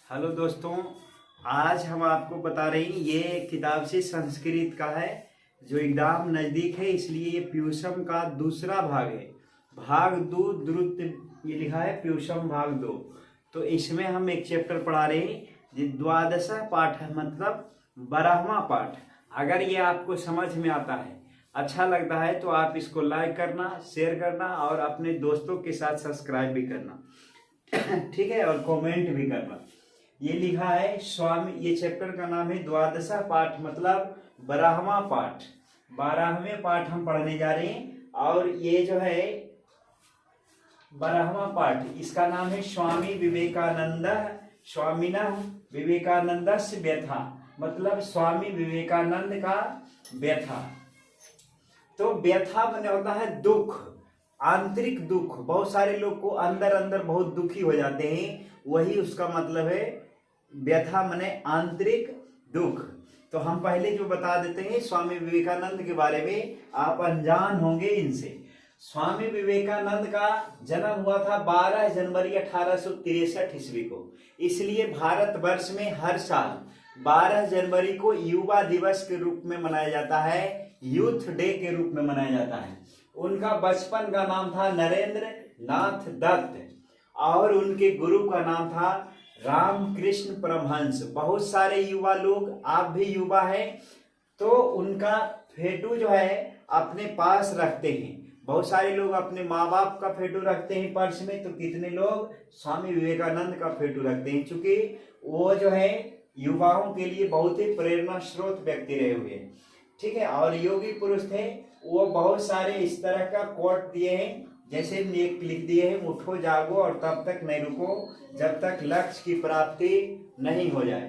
Hello दोस्तों, आज हम आपको बता रहे हैं ये किताब से संस्कृत का है जो एग्जाम नज़दीक है, इसलिए ये प्यूषम का दूसरा भाग है। भाग दो द्रुत ये लिखा है प्यूषम भाग 2। तो इसमें हम एक चैप्टर पढ़ा रहे हैं जो द्वादश पाठ है, मतलब 12वां पाठ। अगर ये आपको समझ में आता है, अच्छा लगता है तो आप इसको लाइक करना, शेयर करना और अपने दोस्तों के साथ सब्सक्राइब भी करना ठीक है, और कमेंट भी करना। ये लिखा है स्वामी, ये चैप्टर का नाम है द्वादशा पाठ, मतलब 12वां पाठ। 12वें पाठ हम पढ़ने जा रहे हैं और ये जो है 12वां पाठ, इसका नाम है स्वामी विवेकानंद, स्वामिना विवेकानंदस्य व्यथा, मतलब स्वामी विवेकानंद का व्यथा। तो व्यथा माने होता है दुख, आंतरिक दुख। बहुत सारे लोग को अंदर अंदर बहुत दुखी हो जाते हैं, वही उसका मतलब है व्यथा माने आंतरिक दुख। तो हम पहले जो बता देते हैं स्वामी विवेकानंद के बारे में, आप अनजान होंगे इनसे। स्वामी विवेकानंद का जन्म हुआ था 12 जनवरी 1863 ईस्वी को। इसलिए भारतवर्ष में हर साल 12 जनवरी को युवा दिवस के रूप में मनाया जाता है, यूथ डे के रूप में मनाया जाता है। उनका बचपन का नाम था नरेंद्र नाथ दत्त और उनके गुरु का नाम था रामकृष्ण परमहंस। बहुत सारे युवा लोग, आप भी युवा हैं, तो उनका फोटो जो है अपने पास रखते हैं। बहुत सारे लोग अपने माँ बाप का फोटो रखते हैं पर्स में, तो कितने लोग स्वामी विवेकानंद का फोटो रखते हैं, क्योंकि वो जो है युवाओं के लिए बहुत ही प्रेरणा स्रोत व्यक्ति रहे हुए हैं। ठीक है, और योगी पुरुष थे। वो बहुत सारे इस तरह का कोट दिए हैं, जैसे एक लिख दिए हैं, उठो जागो और तब तक नहीं रुको जब तक लक्ष्य की प्राप्ति नहीं हो जाए।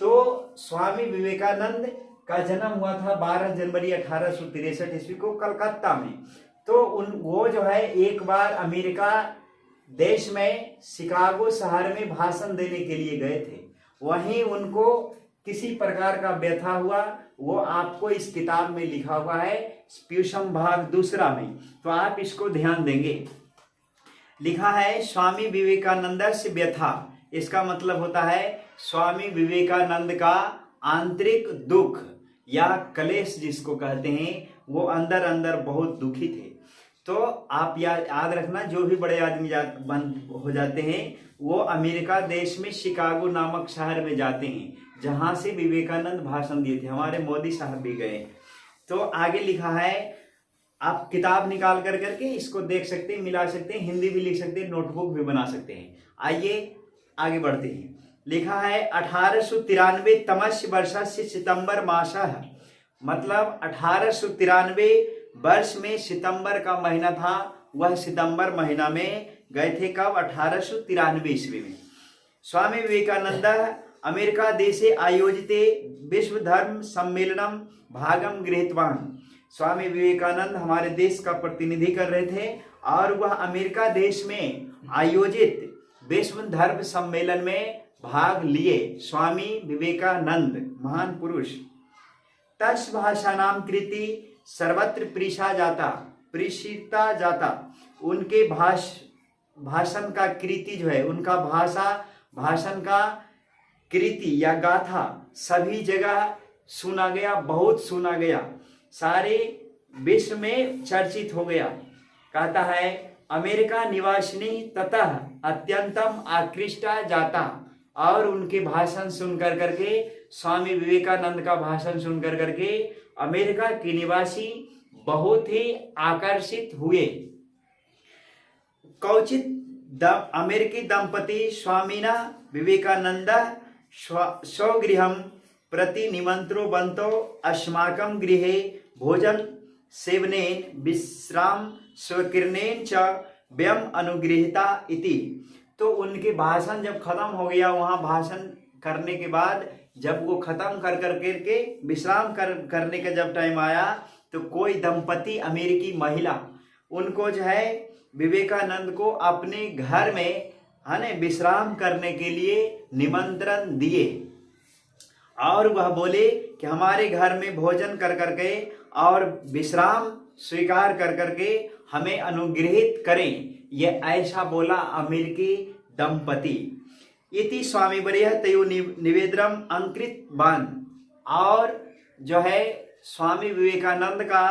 तो स्वामी विवेकानंद का जन्म हुआ था 12 जनवरी 1863 ईस्वी को कलकत्ता में। तो वो जो है एक बार अमेरिका देश में शिकागो शहर में भाषण देने के लिए गए थे। वहीं उनको किसी प्रकार का व्यथा हुआ, वो आपको इस किताब में लिखा हुआ है प्यूषम भाग 2 में, तो आप इसको ध्यान देंगे। लिखा है स्वामी विवेकानंद से व्यथा, इसका मतलब होता है स्वामी विवेकानंद का आंतरिक दुख या क्लेश जिसको कहते हैं, वो अंदर अंदर बहुत दुखी थे। तो आप याद रखना, जो भी बड़े आदमी हो जाते हैं वो अमेरिका देश में शिकागो नामक शहर में जाते हैं, जहां से विवेकानंद भाषण दिए थे। हमारे मोदी साहब भी गए। तो आगे लिखा है, आप किताब निकाल कर करके इसको देख सकते हैं, मिला सकते हैं, हिंदी भी लिख सकते हैं, नोटबुक भी बना सकते हैं। आइए आगे बढ़ते हैं। लिखा है 1893 तमस्य वर्षस्य सितंबर मासः, मतलब 1893 वर्ष में सितंबर का महीना था। वह सितंबर महीना में गए थे, कब? 1893 ईस्वी में। स्वामी विवेकानंद अमेरिका देशे आयोजिते विश्व धर्म सम्मेलनम भागम गृहीतवान। स्वामी विवेकानंद हमारे देश का प्रतिनिधि कर रहे थे और वह अमेरिका देश में आयोजित विश्व धर्म सम्मेलन में भाग लिए। स्वामी विवेकानंद महान पुरुष। तस् भाषाणाम कृति सर्वत्र प्रीषिता जाता। उनके भाषण का कृति जो है, उनका भाषण का कृति या गाथा सभी जगह सुना गया, बहुत सुना गया, सारे विश्व में चर्चित हो गया। कहता है अमेरिका निवासिनी ततः अत्यंतम आकृष्टा जाता। और उनके भाषण सुनकर करके, स्वामी विवेकानंद का भाषण सुनकर करके अमेरिका के निवासी बहुत ही आकर्षित हुए। कौचित अमेरिकी दंपति स्वामिना विवेकानंद स्वगृहं प्रति निमंत्रो बंतो अस्माकं गृहे भोजन सेवनेन विश्राम स्वकीर्णेन च व्यम अनुगृहीता इति। तो उनके भाषण जब खत्म हो गया, वहाँ भाषण करने के बाद जब वो खत्म कर करके विश्राम करने का जब टाइम आया, तो कोई दंपति अमेरिकी महिला उनको जो है विवेकानंद को अपने घर में विश्राम करने के लिए निमंत्रण दिए और वह बोले कि हमारे घर में भोजन कर करके और विश्राम स्वीकार कर करके हमें अनुग्रहित करें। ये ऐसा बोला अमेरिकी दंपति। इति स्वामी वर्य तयो निवेदनम अंकृत बान। और जो है स्वामी विवेकानंद का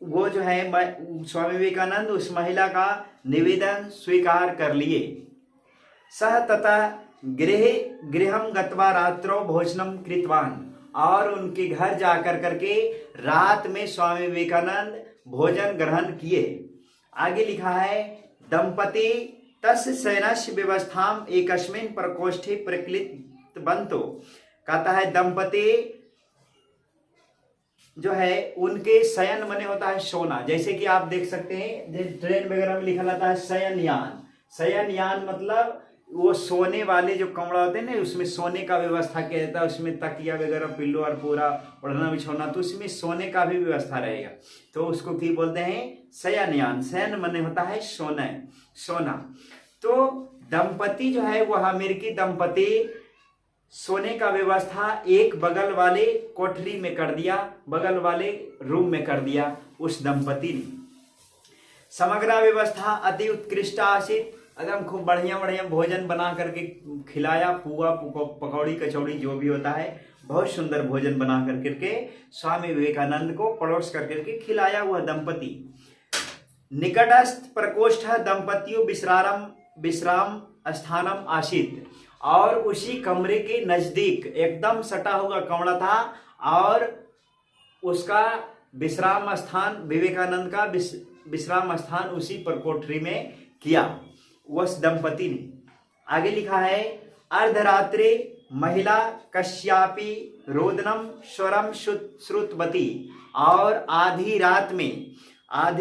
वो जो है स्वामी विवेकानंद उस महिला का निवेदन स्वीकार कर लिए। सह तथा गृहम गत्वा रात्रो भोजनम कृतवान। और उनके घर जाकर करके रात में स्वामी विवेकानंद भोजन ग्रहण किए। आगे लिखा है दंपति तस् शयनस्य व्यवस्थाम एकस्मिन् प्रकोष्ठे प्रकृत बंतो। कहता है दंपति जो है उनके शयन मने होता है सोना। जैसे कि आप देख सकते हैं ट्रेन वगैरह में लिखा रहता है शयनयान। शयनयान मतलब वो सोने वाले जो कमरा होते हैं ना उसमें सोने का व्यवस्था किया जाता है। उसमें तकिया वगैरह पिल्लो और पूरा ओढ़ना बिछौना तो उसमें सोने का भी व्यवस्था रहेगा। तो उसको क्या बोलते हैं शयनयान। शयन मने होता है सोना। तो दंपति जो है वह अमेरिकी दंपति सोने का व्यवस्था एक बगल वाले कोठरी में कर दिया, बगल वाले रूम में कर दिया उस दंपति ने। समग्र व्यवस्था अति उत्कृष्ट आसित। एकदम खूब बढ़िया बढ़िया भोजन बना करके खिलाया। पुआ पकौड़ी कचौड़ी जो भी होता है बहुत सुंदर भोजन बना करके स्वामी विवेकानंद को परोस करके खिलाया हुआ दंपति। निकटस्थ प्रकोष्ठ दंपतियों विश्राम स्थानम आसित। और उसी कमरे के नजदीक एकदम सटा हुआ कमरा था और उसका विश्राम स्थान विवेकानंद का विश्राम स्थान उसी प्रकोष्ठी में किया उस दंपति ने। आगे लिखा है अर्धरात्रि महिला कश्यापि रोदनम स्वरम श्रुतवती। और आधी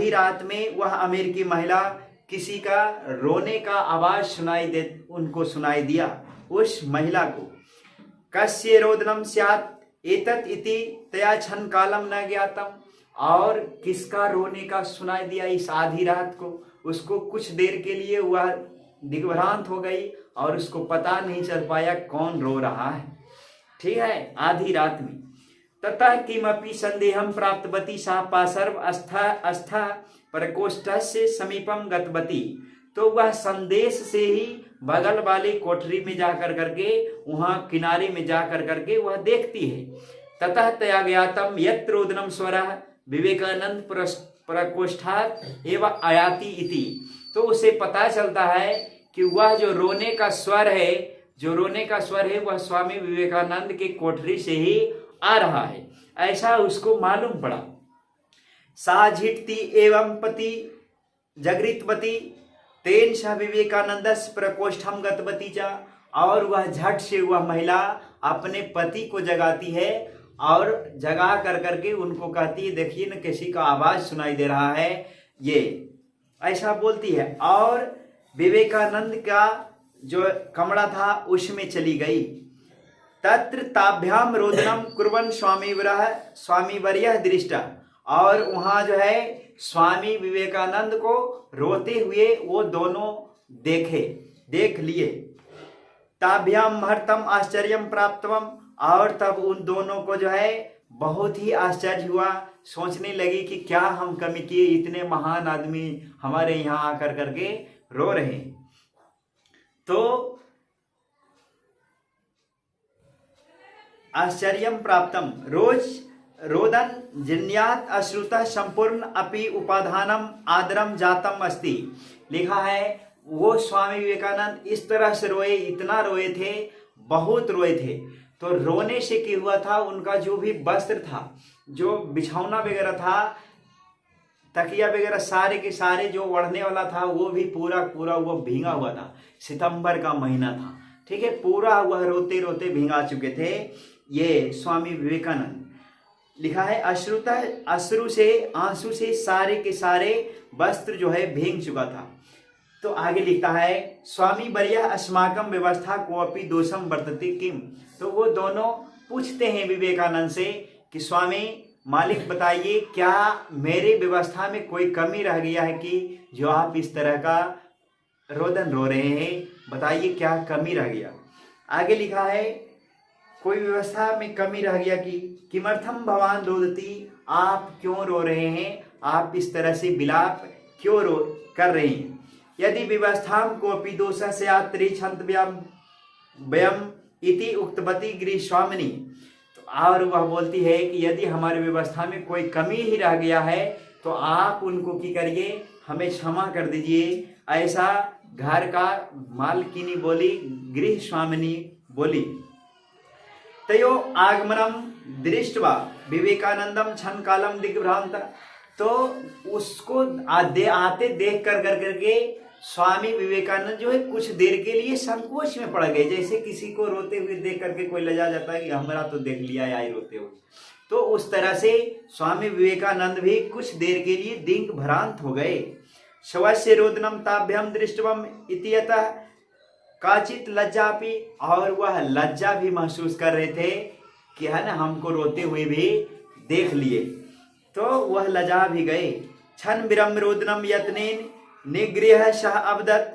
रात में वह अमेरिकी महिला किसी का रोने का आवाज उनको सुनाई दिया उस महिला को। कस्य रोदनम स्यात् एतत् इति तया क्षण कालम न ज्ञातम। और किसका रोने का सुनाई दिया इस आधी रात को, उसको कुछ देर के लिए वह दिग्भ्रांत हो गई और उसको पता नहीं चल पाया कौन रो रहा है। ठीक है, आधी रात में। ततः किमपि संदेहम प्राप्तवती सा पार्श्व अस्था प्रकोष्ठस्य समीपम गतवती। तो वह संदेश से ही बगल वाले कोठरी में जाकर करके वहां किनारे में जाकर करके वह देखती है। ततः तया ज्ञातम यत् रोदनम स्वरः विवेकानंद प्रकोष्ठात् एवं आयाति इति। तो उसे पता चलता है कि वह जो रोने का स्वर है वह स्वामी विवेकानंद के कोठरी से ही आ रहा है, ऐसा उसको मालूम पड़ा। सा झिटती एवं पति जगृतवती तेन स विवेकानंदस प्रकोष्ठम गतवती चा। और वह झट से वह महिला अपने पति को जगाती है और जगा कर करके उनको कहती है देखिए न किसी का आवाज सुनाई दे रहा है, ये ऐसा बोलती है। और विवेकानंद का जो कमरा था उसमें चली गई। तत्र ताभ्याम रोदनम कुर्वन् स्वामी वर्य दृष्टा। और वहां जो है स्वामी विवेकानंद को रोते हुए वो दोनों देख लिए। ताभ्याम महर्तम आश्चर्यम प्राप्तवम। और तब उन दोनों को जो है बहुत ही आश्चर्य हुआ, सोचने लगी कि क्या हम कमी किए, इतने महान आदमी हमारे यहाँ आकर करके रो रहे। तो आश्चर्यम प्राप्तम रोदन जिन्यात अश्रुतः संपूर्ण अपि उपाधानम आदरम जातम अस्ति। लिखा है वो स्वामी विवेकानंद इस तरह से रोए, इतना रोए थे, बहुत रोए थे। तो रोने से क्या हुआ था, उनका जो भी वस्त्र था, जो बिछौना वगैरह था, तकिया वगैरह सारे के सारे जो ओढ़ने वाला था वो भी पूरा वो भींगा हुआ था। सितंबर का महीना था, ठीक है, पूरा वह रोते रोते भींगा चुके थे ये स्वामी विवेकानंद। लिखा है अश्रु से आंसू से सारे के सारे वस्त्र जो है भींग चुका था। तो आगे लिखता है स्वामी वर्य अस्माकम व्यवस्था को अपि दोषम वर्तते किम। तो वो दोनों पूछते हैं विवेकानंद से कि स्वामी मालिक बताइए क्या मेरे व्यवस्था में कोई कमी रह गया है कि जो आप इस तरह का रोदन रो रहे हैं, बताइए क्या कमी रह गया। आगे लिखा है कोई व्यवस्था में कमी रह गया कि किमर्थम भवान रोदती, आप क्यों रो रहे हैं, आप इस तरह से विलाप क्यों कर रहे हैं। यदि व्यवस्थां कोऽपि दोषः स्यात् तर्हि क्षन्तव्यं वयम् इति उक्तवती गृहस्वामिनी। तो और वह बोलती है कि यदि हमारी व्यवस्था में कोई कमी ही रह गया है तो आप उनको की करिए, हमें क्षमा कर दीजिए। ऐसा घर का मालकिनी बोली, गृहस्वामिनी बोली। तयो आगमनम दृष्ट्वा विवेकानंदम क्षण कालम दिग्भ्रांत। तो उसको आते देख कर करके स्वामी विवेकानंद जो है कुछ देर के लिए संकोच में पड़ गए। जैसे किसी को रोते हुए देख करके कोई लजा जाता है कि हमारा तो देख लिया है आई रोते हुए, तो उस तरह से स्वामी विवेकानंद भी कुछ देर के लिए दिग्भ्रांत हो गए। शवस्य रोदनम ताभ्यम दृष्टवम इत्यतः काचित लज्जा भी, और वह लज्जा भी महसूस कर रहे थे कि है ना हमको रोते हुए भी देख लिए, तो वह लजा भी गए। क्षण विरम रोदनम यत्नेन निगृह सह अवदत्त,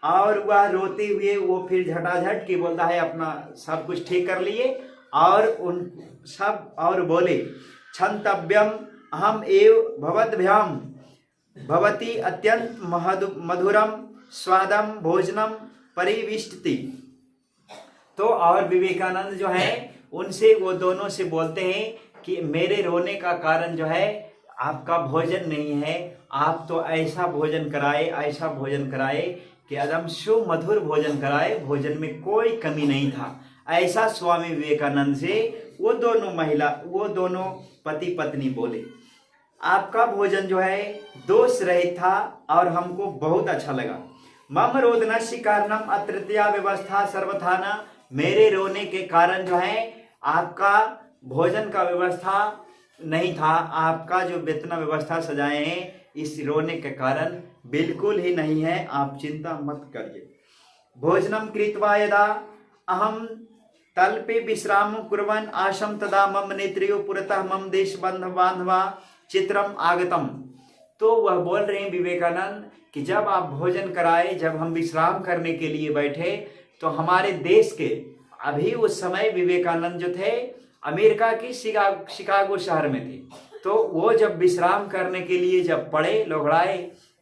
और वह रोते हुए वो फिर झटाझट की बोलता है अपना सब कुछ ठीक कर लिए और उन सब और बोले क्षन्तव्यम अहम एव भवद्भ्याम भवती अत्यंत मधुरम स्वादम भोजनम परिविष्टति। तो और विवेकानंद जो है उनसे वो दोनों से बोलते हैं कि मेरे रोने का कारण जो है आपका भोजन नहीं है, आप तो ऐसा भोजन कराए, ऐसा भोजन कराए कि एकदम सुमधुर भोजन कराए, भोजन में कोई कमी नहीं था। ऐसा स्वामी विवेकानंद से वो दोनों पति पत्नी बोले। आपका भोजन जो है दोष रहित था और हमको बहुत अच्छा लगा। मम रोदनस्य कारणम अतृतीया व्यवस्था सर्वथाना, मेरे रोने के कारण जो है आपका भोजन का व्यवस्था नहीं था, आपका जो वेतना व्यवस्था सजाए हैं इस रोने के कारण बिल्कुल ही नहीं है, आप चिंता मत करिए। भोजनम कृत्वा यदा अहम तल्पे विश्राम कुर्वन् आसम तदा मम नेत्र्यो पुरतः मम देश बांधवा चित्रम आगतम। तो वह बोल रहे हैं विवेकानंद कि जब आप भोजन कराए, जब हम विश्राम करने के लिए बैठे तो हमारे देश के, अभी उस समय विवेकानंद जो थे अमेरिका की शिकागो शहर में थे, तो वो जब विश्राम करने के लिए जब पड़े लोगड़ाए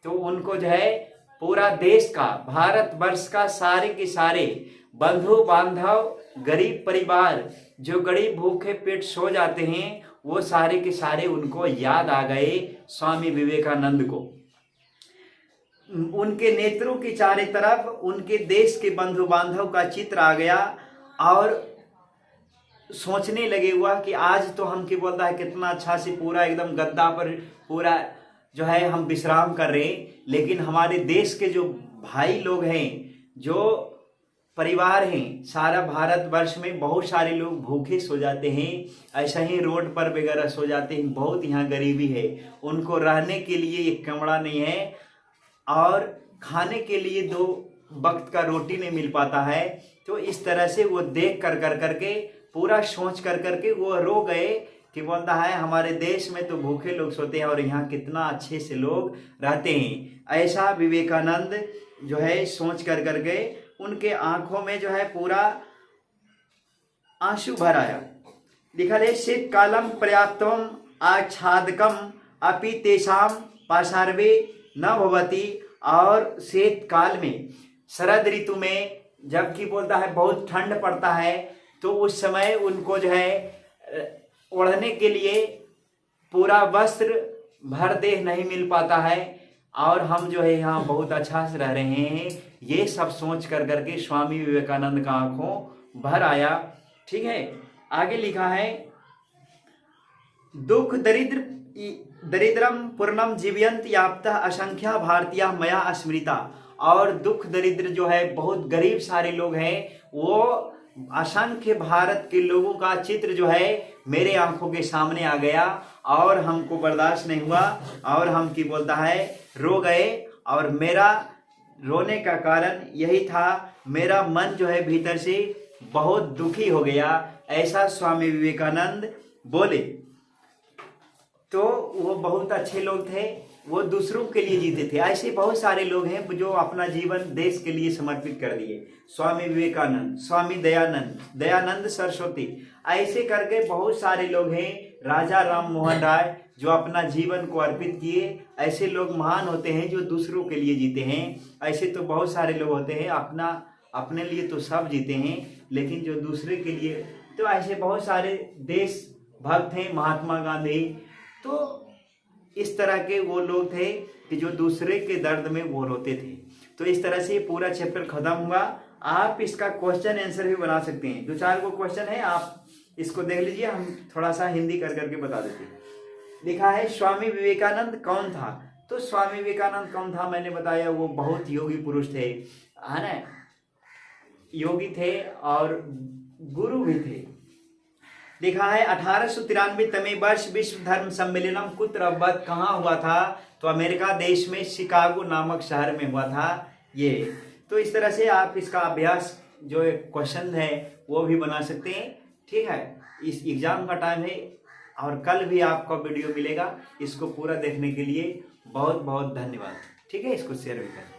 तो उनको जो है पूरा देश का, भारतवर्ष का सारे के सारे बंधु बांधव गरीब परिवार जो गरीब भूखे पेट सो जाते हैं वो सारे के सारे उनको याद आ गए स्वामी विवेकानंद को। उनके नेत्रों के चारों तरफ उनके देश के बंधु बांधव का चित्र आ गया और सोचने लगे हुआ कि आज तो हम क्या बोलता है कितना अच्छा से पूरा एकदम गद्दा पर पूरा जो है हम विश्राम कर रहे हैं, लेकिन हमारे देश के जो भाई लोग हैं, जो परिवार हैं, सारा भारतवर्ष में बहुत सारे लोग भूखे सो जाते हैं, ऐसा ही रोड पर वगैरह सो जाते हैं, बहुत यहाँ गरीबी है, उनको रहने के लिए एक कमरा नहीं है और खाने के लिए 2 वक्त का रोटी नहीं मिल पाता है। तो इस तरह से वो देख कर करके पूरा सोच कर करके वो रो गए कि बोलता है हमारे देश में तो भूखे लोग सोते हैं और यहाँ कितना अच्छे से लोग रहते हैं। ऐसा विवेकानंद जो है सोच कर करके उनके आंखों में जो है पूरा आंसू भर आया। लिखा है शीत कालम पर्याप्तम आच्छादकम अपि तेषाम पाशार्वे न भवती। और शीत काल में, शरद ऋतु में जबकि बोलता है बहुत ठंड पड़ता है तो उस समय उनको जो है ओढ़ने के लिए पूरा वस्त्र भर देह नहीं मिल पाता है और हम जो है यहाँ बहुत अच्छा से रह रहे हैं। ये सब सोच कर करके स्वामी विवेकानंद का आंखों भर आया। ठीक है, आगे लिखा है दुख दरिद्रम पूर्णम जीवयंत याप्तः असंख्या भारतीय मया स्मृता। और दुख दरिद्र जो है बहुत गरीब सारे लोग हैं, वो असंख्य भारत के लोगों का चित्र जो है मेरे आंखों के सामने आ गया और हमको बर्दाश्त नहीं हुआ और हम की बोलता है रो गए। और मेरा रोने का कारण यही था, मेरा मन जो है भीतर से बहुत दुखी हो गया, ऐसा स्वामी विवेकानंद बोले। तो वो बहुत अच्छे लोग थे, वो दूसरों के लिए जीते थे। ऐसे बहुत सारे लोग हैं जो अपना जीवन देश के लिए समर्पित कर दिए। स्वामी विवेकानंद, स्वामी दयानंद, दयानंद सरस्वती, ऐसे करके बहुत सारे लोग हैं। राजा राम मोहन राय जो अपना जीवन को अर्पित किए। ऐसे लोग महान होते हैं जो दूसरों के लिए जीते हैं। ऐसे तो बहुत सारे लोग होते हैं अपने लिए तो सब जीते हैं, लेकिन जो दूसरे के लिए, तो ऐसे बहुत सारे देश भक्त हैं, महात्मा गांधी, तो इस तरह के वो लोग थे कि जो दूसरे के दर्द में वो रोते थे। तो इस तरह से पूरा चैप्टर खत्म हुआ। आप इसका क्वेश्चन आंसर भी बना सकते हैं। 2-4 को क्वेश्चन है, आप इसको देख लीजिए, हम थोड़ा सा हिंदी कर करके बता देते हैं। लिखा है स्वामी विवेकानंद कौन था। तो स्वामी विवेकानंद कौन था, मैंने बताया वो बहुत योगी पुरुष थे, है ना, योगी थे और गुरु भी थे। लिखा है 1893 वर्ष विश्व धर्म सम्मेलनम कुत्र अवत, कहाँ हुआ था, तो अमेरिका देश में शिकागो नामक शहर में हुआ था ये। तो इस तरह से आप इसका अभ्यास जो क्वेश्चन है वो भी बना सकते हैं। ठीक है, इस एग्जाम का टाइम है और कल भी आपको वीडियो मिलेगा। इसको पूरा देखने के लिए बहुत बहुत धन्यवाद। ठीक है, इसको शेयर भी करें।